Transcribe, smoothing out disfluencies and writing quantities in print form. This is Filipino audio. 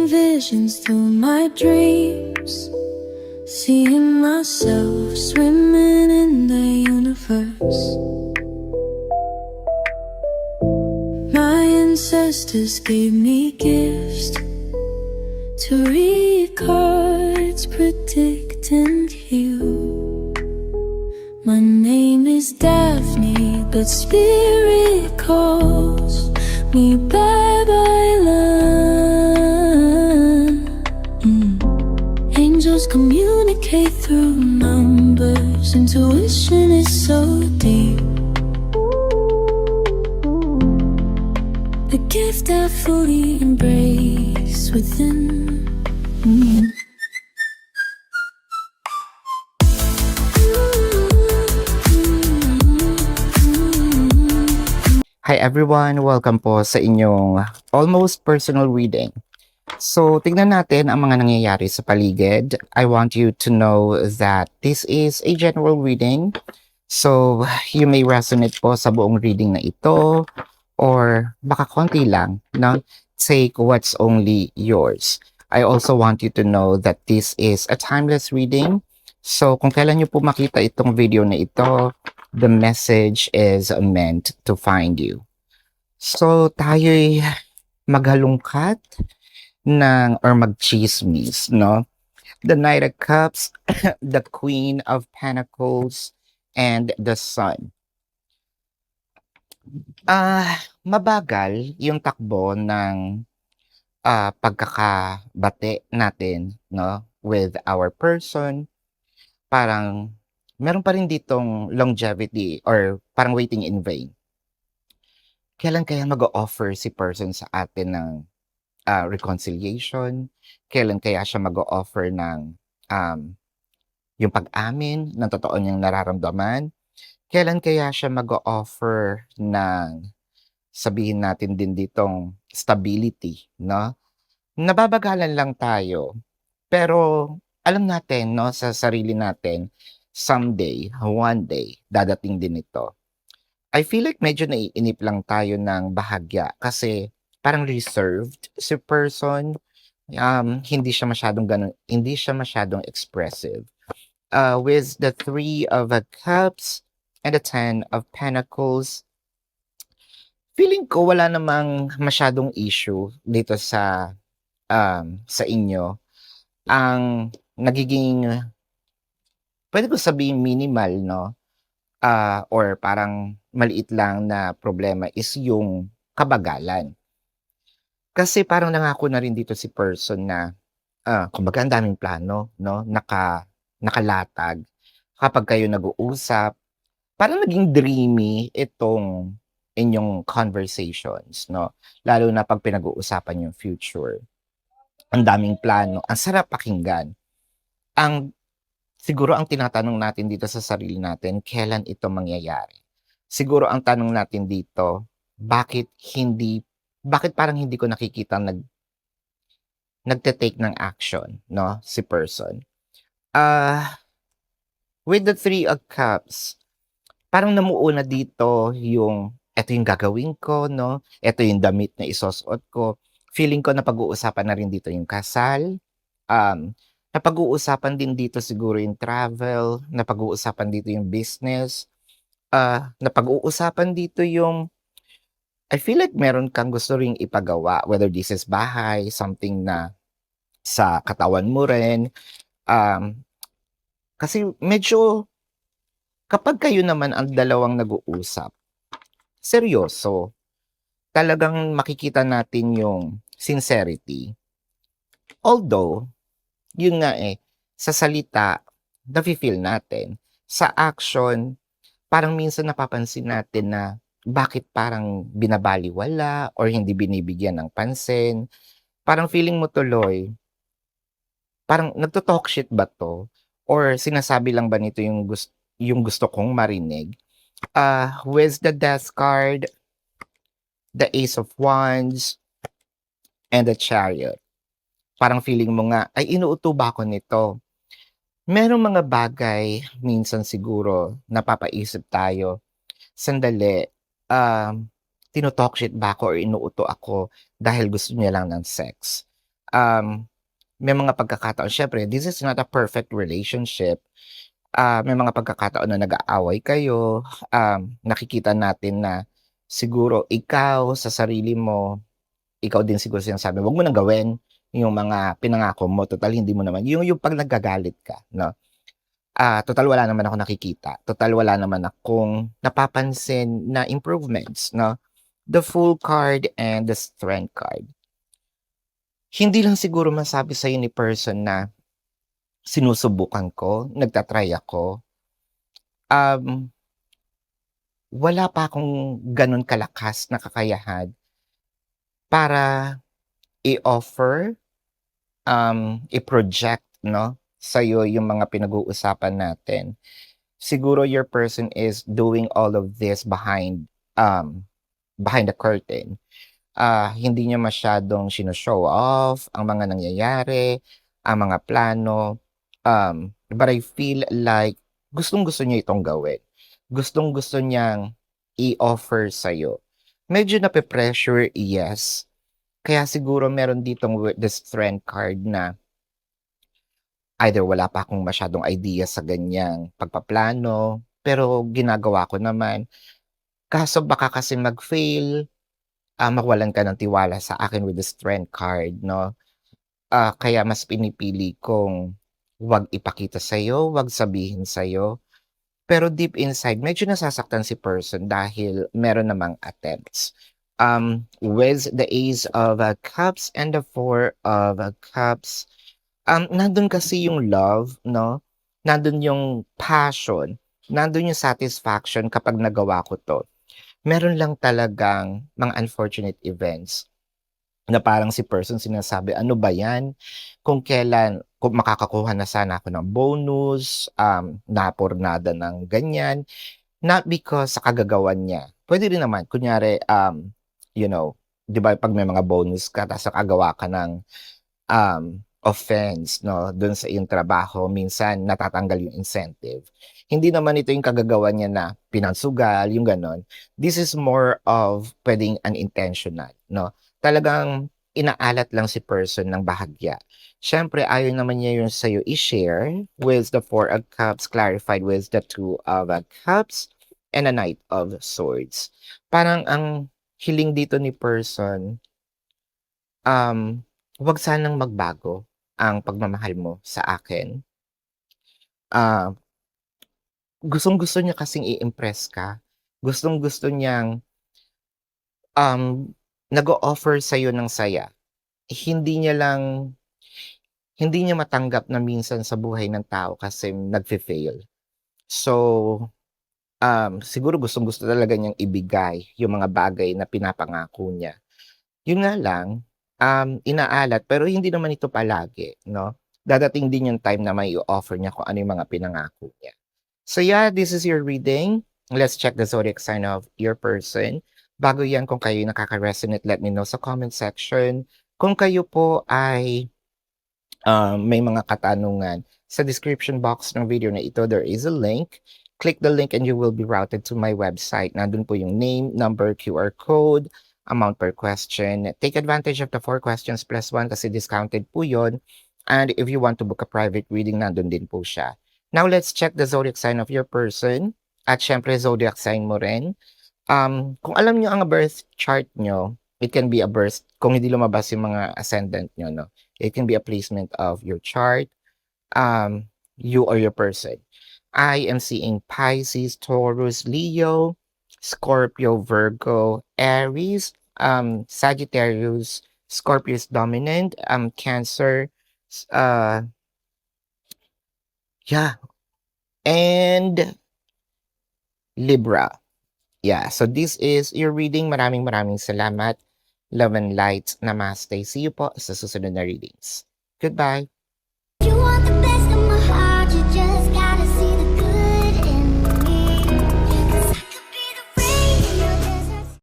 visions through my dreams, seeing myself swimming in the universe. My ancestors gave me gifts to read cards, predict and heal. My name is Daphne, but spirit calls me Babylon. Angels communicate through numbers. Intuition is so deep. The gift I fully embrace within. Hi everyone! Welcome po sa inyong almost personal reading. So, tignan natin ang mga nangyayari sa paligid. I want you to know that this is a general reading. So, you may resonate po sa buong reading na ito or baka konti lang, no? Take what's only yours. I also want you to know that this is a timeless reading. So, kung kailan nyo po makita itong video na ito, the message is meant to find you. So, tayo'y maghalungkat or mag-chismis, no? The Knight of Cups, the Queen of Pentacles, and the Sun. Mabagal yung takbo ng pagkakabate natin, no? With our person. Parang meron pa rin ditong longevity or parang waiting in vain. Kailan kaya mag-o-offer si person sa atin ng reconciliation? Kailan kaya siya mag-o-offer ng yung pag-amin ng totoo niyang nararamdaman? Kailan kaya siya mag-o-offer ng sabihin natin din ditong stability, no? Nababagalan lang tayo. Pero alam natin, no, sa sarili natin, someday, one day, dadating din ito. I feel like medyo naiinip lang tayo ng bahagya kasi parang reserved si person. Hindi siya masyadong expressive. With the Three of Cups and the Ten of Pentacles, feeling ko wala namang masyadong issue dito sa inyo. Ang nagiging, pwede ko sabihin minimal, no? Or parang maliit lang na problema is yung kabagalan. Kasi parang nangako na rin dito si person na, kumbaga ang daming plano, no? Nakalatag. Kapag kayo nag-uusap, parang naging dreamy itong inyong conversations, no? Lalo na pag pinag-uusapan yung future. Ang daming plano, ang sarap pakinggan. Siguro ang tinatanong natin dito sa sarili natin, kailan ito mangyayari? Siguro ang tanong natin dito, bakit parang hindi ko nakikita nagte-take ng action, no, si person. With the Three of Cups, parang namuuna dito yung, eto yung gagawin ko, no? Eto yung damit na isusuot ko. Feeling ko na pag-uusapan na rin dito yung kasal. Napag-uusapan din dito siguro yung travel, napag-uusapan dito yung business, napag-uusapan dito yung, I feel like meron kang gusto ring ipagawa, whether this is bahay, something na sa katawan mo rin. Kasi medyo, kapag kayo naman ang dalawang nag-uusap, seryoso, talagang makikita natin yung sincerity. Although, yun nga sa salita, nafe-feel natin. Sa action, parang minsan napapansin natin na bakit parang binabaliwala or hindi binibigyan ng pansin. Parang feeling mo tuloy, parang nagto-talk shit ba to? Or sinasabi lang ba nito yung gusto kong marinig? With the Death card, the Ace of Wands, and the Chariot. Parang feeling mo nga, ay inuuto ba ako nito? Merong mga bagay, minsan siguro, napapaisip tayo, sandali, tino-talk shit ba ako or inuuto ako dahil gusto niya lang ng sex? Um, may mga pagkakataon siyempre this is not a perfect relationship. May mga pagkakataon na nag-aaway kayo, nakikita natin na siguro ikaw sa sarili mo, ikaw din siguro sinasabi, "Wag mo nang gawin yung mga pinangako mo, total hindi mo naman" yung 'pag nagagalit ka 'no, "Total wala naman akong nakikita, total wala naman akong napapansin na improvements," 'no. The Fool card and the Strength card. Hindi lang siguro masabi sa'yo ni person na, "Sinusubukan ko, nagta-try ako." Um, Wala pa akong gano'n kalakas na kakayahan para i-offer, i-project 'no, sa'yo yung mga pinag-uusapan natin. Siguro your person is doing all of this behind the curtain. Hindi niya masyadong shino-show off ang mga nangyayari, ang mga plano, but I feel like gustong-gusto niya itong gawin. Gustong-gusto niyang i-offer sa'yo. Medyo nape-pressure, yes. Kaya siguro meron ditong the strength card na either wala pa akong masyadong idea sa ganiyang pagpaplano, pero ginagawa ko naman. Kaso baka kasi mag-fail, mawalan ka ng tiwala sa akin with the strength card 'no. Kaya mas pinipili kong 'wag ipakita sa'yo, 'wag sabihin sa'yo. Pero deep inside medyo nasasaktan si person dahil meron namang attempts. With the Ace of, Cups and the Four of, Cups, nandun kasi yung love 'no, nandun yung passion, nandun yung satisfaction kapag nagawa ko 'to. Meron lang talagang mga unfortunate events na parang si person sinasabi, "Ano ba 'yan? Kung makakakuha na sana ako ng bonus, napornada ng ganyan." Not because sa kagagawan niya. Puwede rin naman kunyari, you know, 'di ba 'pag may mga bonus ka ta's nakagawa ka ng offense 'no, dun sa iyong trabaho minsan natatanggal yung incentive. Hindi naman ito yung kagagawan niya na pinansugal, yung gano'n. This is more of puwedeng unintentional 'no, talagang inaalat lang si person ng bahagya. Siyempre ayaw naman niya yun sa'yo i-share with the Four of Cups clarified with the Two of, Cups and a Knight of Swords. Parang ang hiling dito ni person, um, "Wag sanang magbago ang pagmamahal mo sa akin." Ah, Gustong-gusto niya kasing i-impress ka. Gustong-gusto niyang, um, nag-o-offer sa'yo ng saya. Hindi niya lang hindi niya matanggap na minsan sa buhay ng tao kasi nagfe-fail. So, siguro gustong-gusto talaga niyang ibigay yung mga bagay na pinapangako niya. Yun nga lang, inaalat pero hindi naman ito palagi 'no. Dadating din yung time na mai-o-offer niya kung ano yung mga pinangako niya. So yeah, this is your reading. Let's check the zodiac sign of your person. Bago yan, kung kayo nakaka-resonate, let me know sa comment section. Kung kayo po ay may mga katanungan, sa description box ng video na ito, there is a link. Click the link and you will be routed to my website. Nandun po yung name, number, QR code, amount per question. Take advantage of the 4 questions plus 1 kasi discounted po yun. And if you want to book a private reading, nandun din po siya. Now, let's check the zodiac sign of your person. At syempre, zodiac sign mo rin. Kung alam nyo ang birth chart nyo, it can be a birth, kung hindi lumabas yung mga ascendant nyo, no? It can be a placement of your chart, you or your person. I am seeing Pisces, Taurus, Leo, Scorpio, Virgo, Aries, Sagittarius, Scorpius dominant, Cancer, uh, yeah, and Libra. Yeah, so this is your reading. Maraming salamat. Love and light. Namaste. See you po sa susunod na readings. Goodbye. You